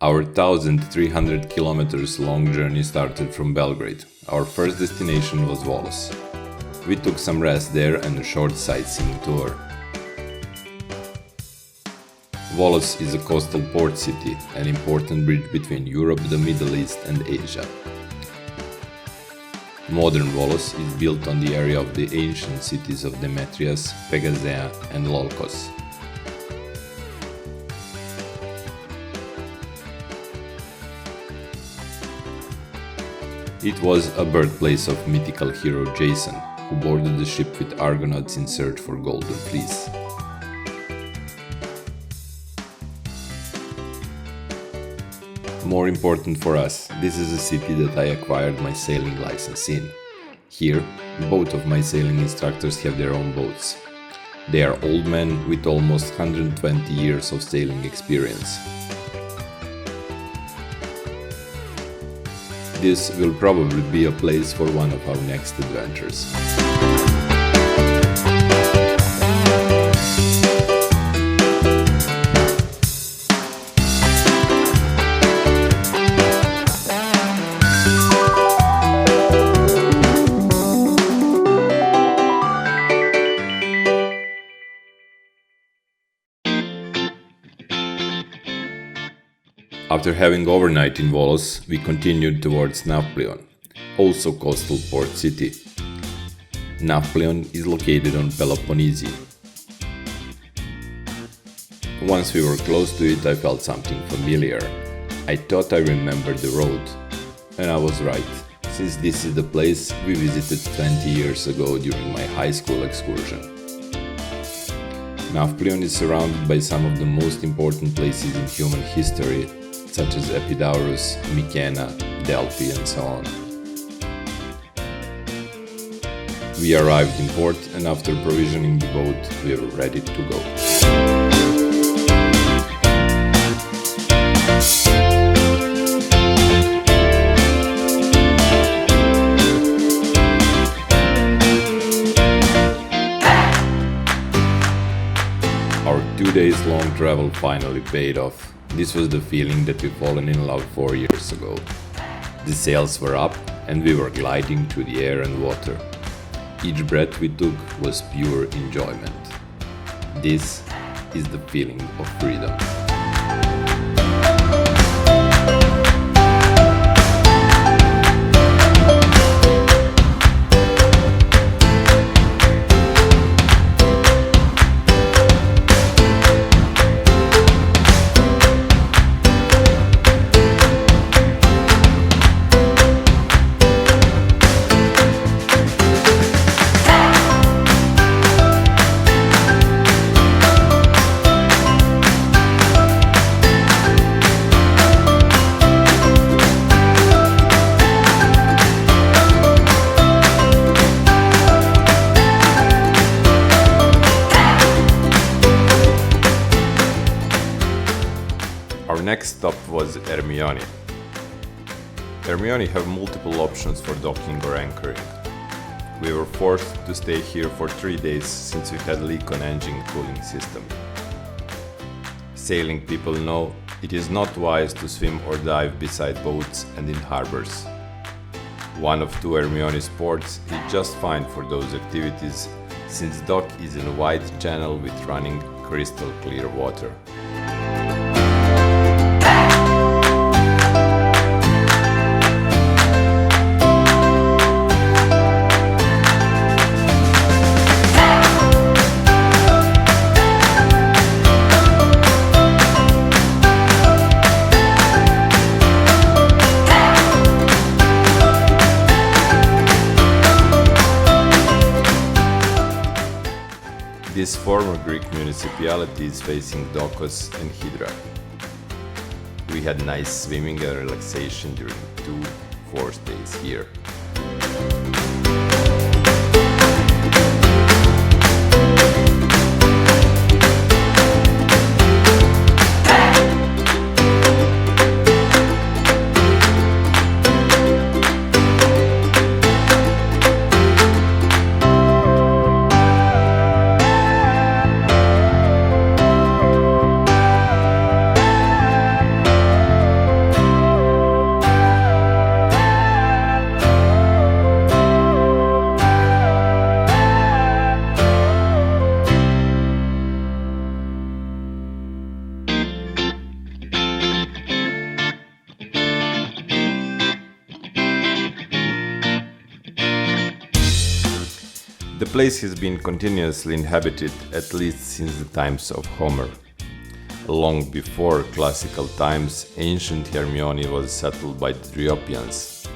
Our 1,300 kilometers long journey started from Belgrade. Our first destination was Volos. We took some rest there and a short sightseeing tour. Volos is a coastal port city, an important bridge between Europe, the Middle East and Asia. Modern Volos is built on the area of the ancient cities of Demetrias, Pegasea and Lolkos. It was a birthplace of mythical hero Jason, who boarded the ship with Argonauts in search for Golden Fleece. More important for us, this is a city that I acquired my sailing license in. Here, both of my sailing instructors have their own boats. They are old men with almost 120 years of sailing experience. This will probably be a place for one of our next adventures. After having overnight in Volos, we continued towards Nafplion, also coastal port city. Nafplion is located on Peloponesis. Once we were close to it, I felt something familiar. I thought I remembered the road. And I was right, since this is the place we visited 20 years ago during my high school excursion. Nafplion is surrounded by some of the most important places in human history, such as Epidaurus, Mykenæ, Delphi and so on. We arrived in port and after provisioning the boat, we were ready to go. Our 2 days long travel finally paid off. This was the feeling that we've fallen in love 4 years ago. The sails were up and we were gliding through the air and water. Each breath we took was pure enjoyment. This is the feeling of freedom. Our next stop was Ermioni. Ermioni have multiple options for docking or anchoring. We were forced to stay here for 3 days since we had leak on engine cooling system. Sailing people know it is not wise to swim or dive beside boats and in harbors. One of two Ermioni ports is just fine for those activities since dock is in a wide channel with running crystal clear water. This former Greek municipality is facing Dokos and Hydra. We had nice swimming and relaxation during 2 stays here. The place has been continuously inhabited at least since the times of Homer. Long before classical times, ancient Ermioni was settled by the Dryopians.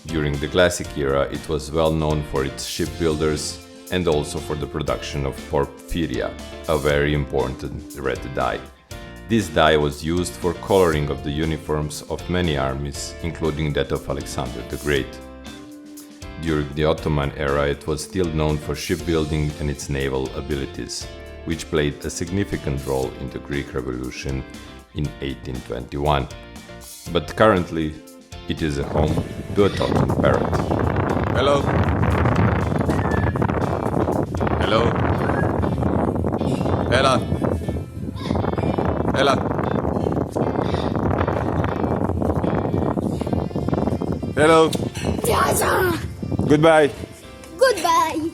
During the Classic era, it was well known for its shipbuilders and also for the production of porphyria, a very important red dye. This dye was used for coloring of the uniforms of many armies, including that of Alexander the Great. During the Ottoman era, it was still known for shipbuilding and its naval abilities, which played a significant role in the Greek Revolution in 1821. But currently, it is a home to a talking parrot. Hello. Hello. Ella. Ella. Hello. Tiasson! Goodbye. Goodbye!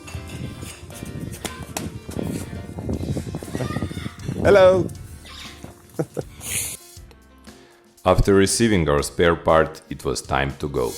Hello. After receiving our spare part, it was time to go.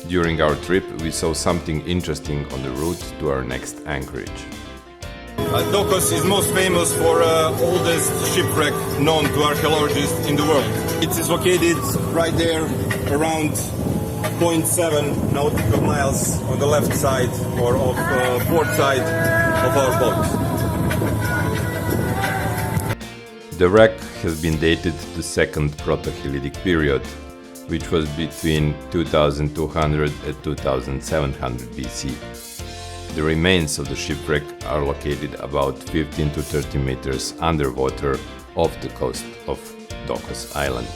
During our trip, we saw something interesting on the route to our next anchorage. Dokos is most famous for oldest shipwreck known to archaeologists in the world. It is located right there around 0.7 nautical miles on the left side or of port side of our boat. The wreck has been dated to the Second Proto-Helladic period, which was between 2200 and 2700 BC. The remains of the shipwreck are located about 15 to 30 meters underwater off the coast of Dokos Island.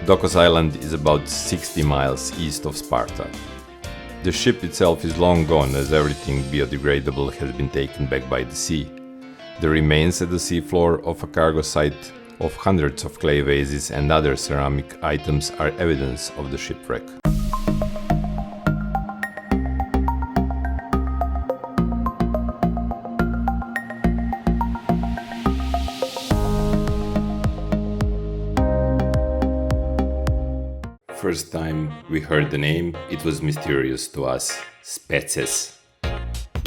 Dokos Island is about 60 miles east of Sparta. The ship itself is long gone as everything biodegradable has been taken back by the sea. The remains at the seafloor of a cargo site of hundreds of clay vases and other ceramic items are evidence of the shipwreck. First time we heard the name, it was mysterious to us. Spetses.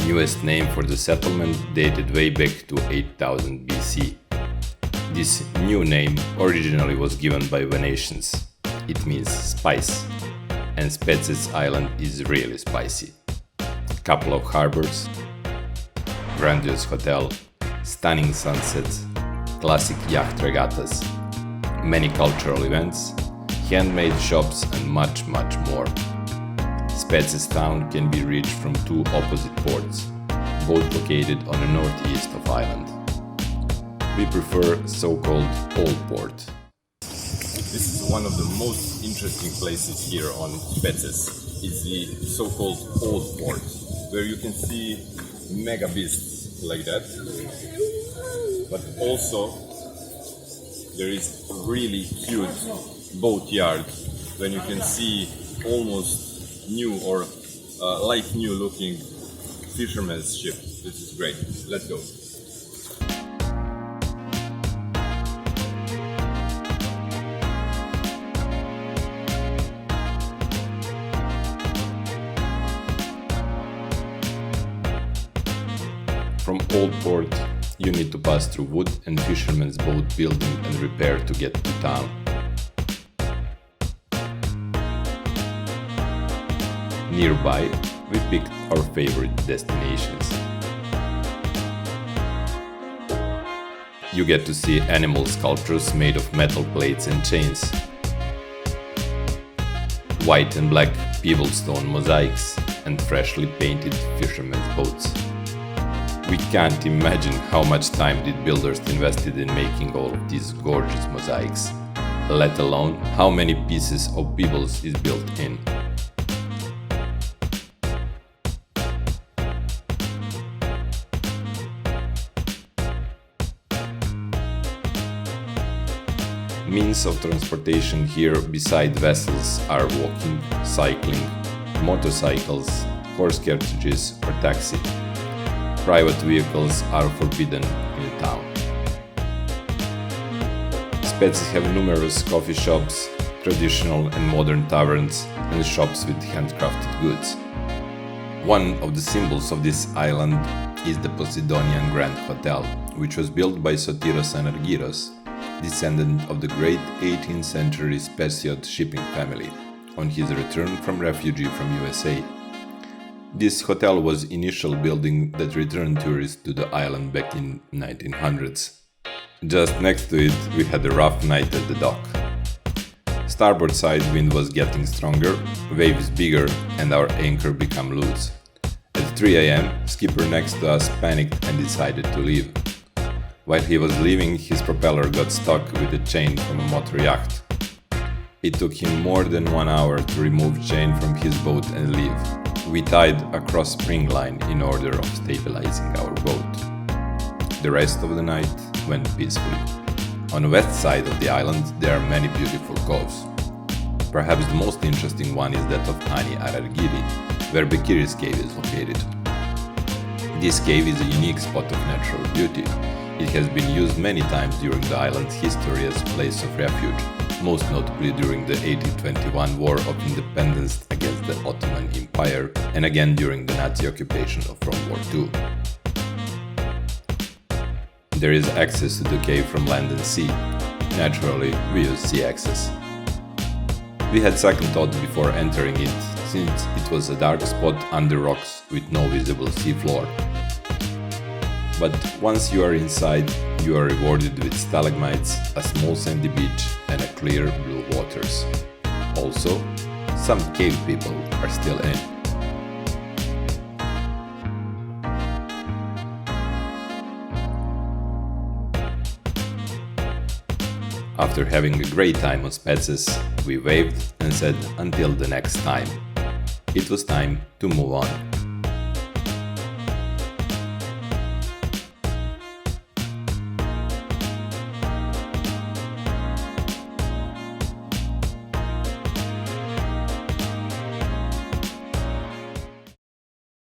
Newest name for the settlement dated way back to 8000 BC. This new name originally was given by Venetians. It means spice, and Spetses Island is really spicy. Couple of harbors, grandiose hotel, stunning sunsets, classic yacht regattas, many cultural events, handmade shops and much more. Spetses town can be reached from two opposite ports, both located on the northeast of Island. We prefer so-called Old Port. This is one of the most interesting places here on Spetses. It's the so-called Old Port, where you can see mega beasts like that. But also there is a really huge boat yard when you can see almost new or like new looking fisherman's ship. This is great. Let's go. From Old Port, you need to pass through wood and fishermen's boat building and repair to get to town. Nearby, we picked our favorite destinations. You get to see animal sculptures made of metal plates and chains. white and black pebblestone mosaics, and freshly painted fishermen's boats. We can't imagine how much time did builders invested in making all of these gorgeous mosaics, let alone how many pieces of pebbles is built in. Means of transportation here beside vessels are walking, cycling, motorcycles, horse carriages or taxi. Private vehicles are forbidden in the town. Spetses have numerous coffee shops, traditional and modern taverns, and shops with handcrafted goods. One of the symbols of this island is the Posidonian Grand Hotel, which was built by Sotiros and Argyros, descendant of the great 18th century Spetses shipping family, on his return from refugee from USA. This hotel was initial building that returned tourists to the island back in 1900s. Just next to it we had a rough night at the dock. Starboard side wind was getting stronger, waves bigger, and our anchor became loose. At 3 AM, skipper next to us panicked and decided to leave. While he was leaving, his propeller got stuck with a chain from a motor yacht. It took him more than 1 hour to remove chain from his boat and leave. We tied a cross spring line in order of stabilizing our boat. The rest of the night went peacefully. On the west side of the island there are many beautiful coves. Perhaps the most interesting one is that of Ani Arargiri, where Bekiri's cave is located. This cave is a unique spot of natural beauty. It has been used many times during the island's history as a place of refuge, most notably during the 1821 War of Independence against the Ottoman Empire, and again during the Nazi occupation of World War II. There is access to the cave from land and sea. Naturally, we use sea access. We had second thought before entering it, since it was a dark spot under rocks with no visible sea floor. But once you are inside, you are rewarded with stalagmites, a small sandy beach, and a clear blue waters. Also, some cave people are still in. After having a great time on Spetses, we waved and said until the next time. It was time to move on.